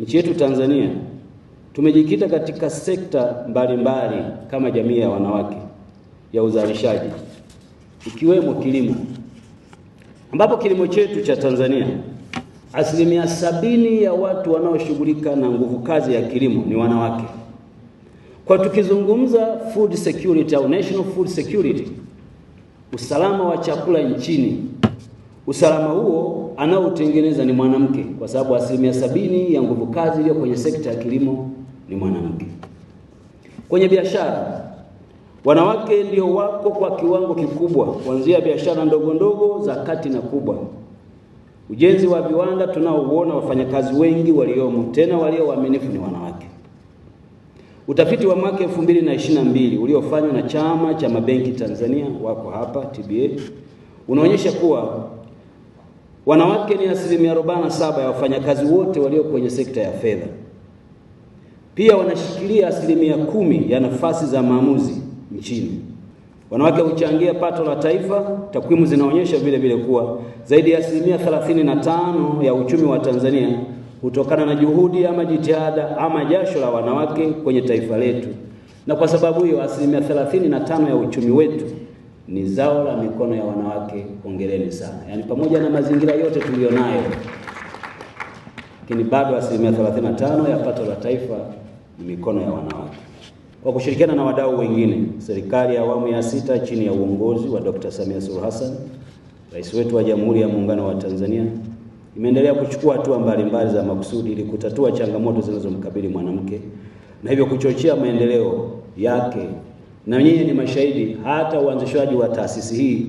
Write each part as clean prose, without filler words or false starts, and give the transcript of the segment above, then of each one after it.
nchi yetu Tanzania tumejikita katika sekta mbalimbali kama jamii ya wanawake ya uzalishaji, ikiwemo kilimo, ambapo kilimo chetu cha Tanzania 70% ya watu wanaoshughulika na nguvu kazi ya kilimo ni wanawake. Kwa tukizungumza food security au national food security, usalama wa chakula nchini, usalama huo anaotengeneza ni mwanamke, kwa sababu 70% ya nguvu kazi iliyo kwenye sekta ya kilimo ni mwanamke. Kwenye biashara, wanawake ndio wako kwa kiwango kikubwa, kuanzia biashara ndogo ndogo za kati na kubwa. Ujenzi wa viwanda tunaoona wafanyakazi wengi waliomo, tena walio waaminifu ni wanawake. Utafiti wa mwaka 2022 uliofanywa na Chama cha Mabenki Tanzania, wako hapa TBA, unaonyesha kuwa wanawake ni 47% ya wafanyakazi wote walio kwenye sekta ya fedha. Pia wanashikilia 10% ya nafasi za maamuzi nchini. Wanawake huchangia pato la taifa. Takwimu zinaonyesha vile vile kuwa zaidi ya 35% ya uchumi wa Tanzania hutokana na juhudi ama jitihada ama jasho la wanawake kwenye taifa letu. Na kwa sababu hiyo 35% ya uchumi wetu ni zao la mikono ya wanawake. Hongereni sana. Yaani pamoja na mazingira yote tulionayo, lakini bado 35% ya pato la taifa ni mikono ya wanawake. Kwa kushirikiana na wadau wengine, serikali ya awamu ya 6 chini ya uongozi wa Dr. Samia Suluhu Hassan, Rais wetu wa Jamhuri ya Muungano wa Tanzania, imeendelea kuchukua hatua mbalimbali za makusudi ili kutatua changamoto zinazomkabili mwanamke na hivyo kuchochea maendeleo yake. Na nyinyi ni mashahidi, hata uanzishwaji wa taasisi hii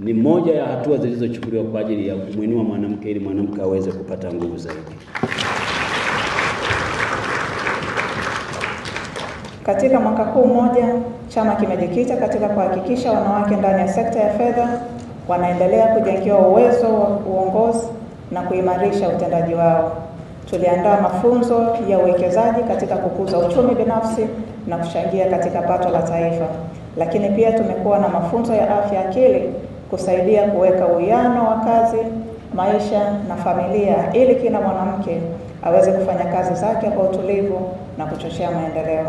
ni moja ya hatua zilizochukuliwa kwa ajili ya kumwinua mwanamke ili mwanamke aweze kupata nguvu zaidi. Katika mwaka huu mmoja, chama kimejikita katika kuhakikisha wanawake ndani ya sekta ya fedha wanaendelea kujengewa uwezo wa uongozi na kuimarisha utendaji wao. Tuliandaa mafunzo ya uwekezaji katika kukuza uchumi binafsi na kuchangia katika pato la taifa. Lakini pia tumekuwa na mafunzo ya afya akili kusaidia kuweka uwiano wa kazi, maisha na familia ili kila mwanamke aweze kufanya kazi zake kwa utulivu na kuchochea maendeleo.